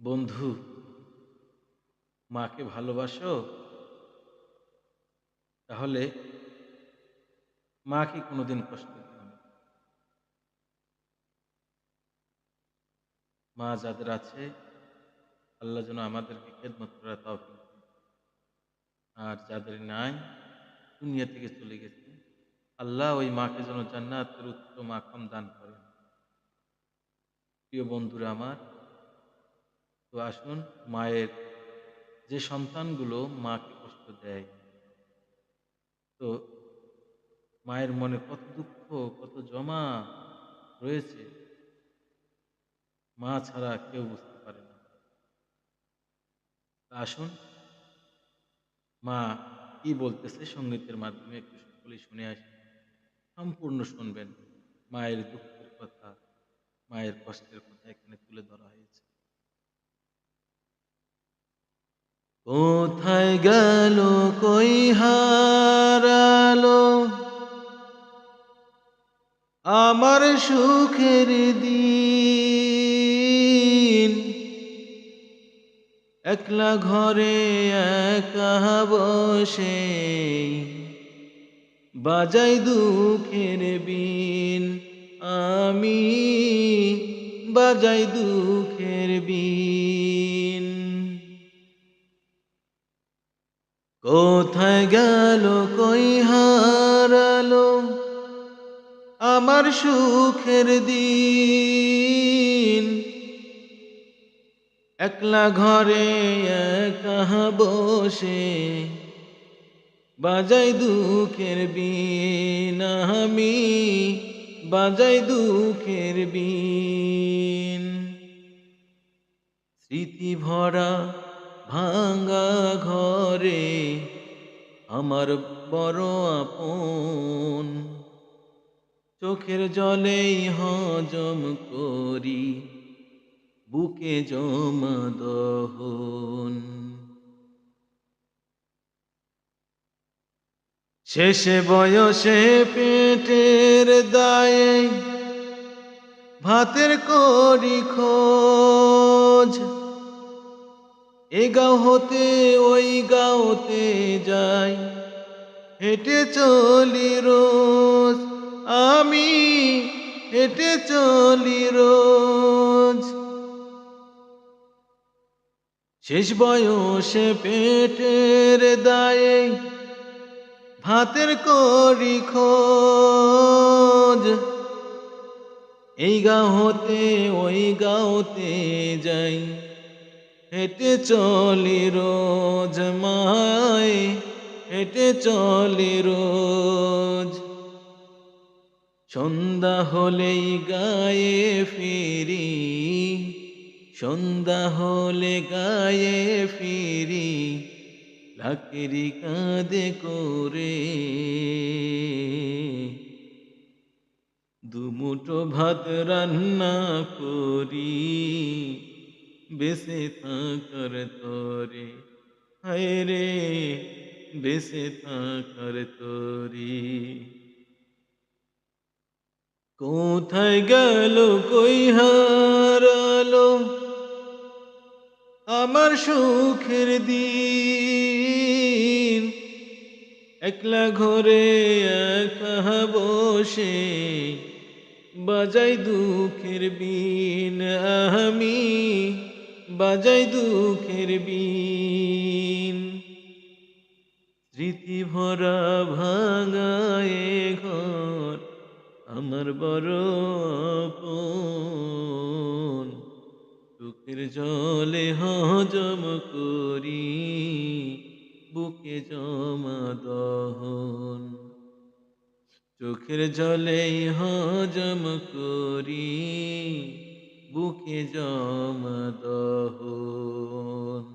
বন্ধু, মাকে ভালোবাসো? তাহলে মাকে কোনোদিন কষ্ট দিও না। মা যাদের আছে, আল্লাহ যেন আমাদেরকে খেদমত করার তৌফিক দেন। আর যাদের নাই, দুনিয়া থেকে চলে গেছে, আল্লাহ ওই মাকে যেন জান্নাতের উচ্চ মাকাম দান করেন। প্রিয় বন্ধুরা আমার, তো আসুন, মায়ের যে সন্তানগুলো মাকে কষ্ট দেয়, তো মায়ের মনে কত দুঃখ, কত জমা রয়েছে, মা ছাড়া কেউ বুঝতে পারে না। তা আসুন, মা কি বলতেছে সঙ্গীতের মাধ্যমে একটু সকলেই শুনে আসি। সম্পূর্ণ শুনবেন। মায়ের দুঃখের কথা, মায়ের কষ্টের কথা এখানে তুলে ধরা হয়েছে। কোথায় গেল, কই হারালো আমার সুখের দিন? একলা ঘরে একা বসে বাজাই দুঃখের বিন, আমি বাজাই দুঃখের বিন। কোথায় গেল, কই হারালো আমার সুখের দিন? একলা ঘরে একা বসে বাজাই দুঃখের বিন, আমি বাজাই দুঃখের বিন। স্মৃতি ভরা ভাঙা ঘরে আমার বড় আপন, চোখের জলেই হজম করি বুকে জমা দহন। শেষে বয়সে পেটের দায়ে ভাতের করি খোঁজ, এ গাঁও হতে ওই গাঁওতে যাই, হেঁটে চলি রোজ, আমি হেঁটে চলি রোজ। শেষ বয়সে পেটের দায়ে ভাতের করি খোঁজ, এই গাঁও হতে ওই গাঁওতে যাই, হেঁটে চলি রোজ, মায় হেঁটে চলি রোজ। সন্ধ্যা হলেই গায়ে ফিরি, সন্ধ্যা হলে গায়ে ফিরি, লাকেরি কাঁধে করে দুমুঠো ভাত রান্না করি বেঁচে থাকার তরে, হায় রে বেঁচে থাকার তরে। কোথায় গেল, কই হারালো আমার সুখের দিন? একলা ঘরে একা বসে বাজাই দুঃখের বিন, আমি বাজাই দুঃখের বিন। স্মৃতি ভরা ভাঙায় ঘর আমার বড় আপন, চোখের জলে হজম করি বুকে জমা দহন। চোখের জলেই হজম করি বুকে জমা দহন।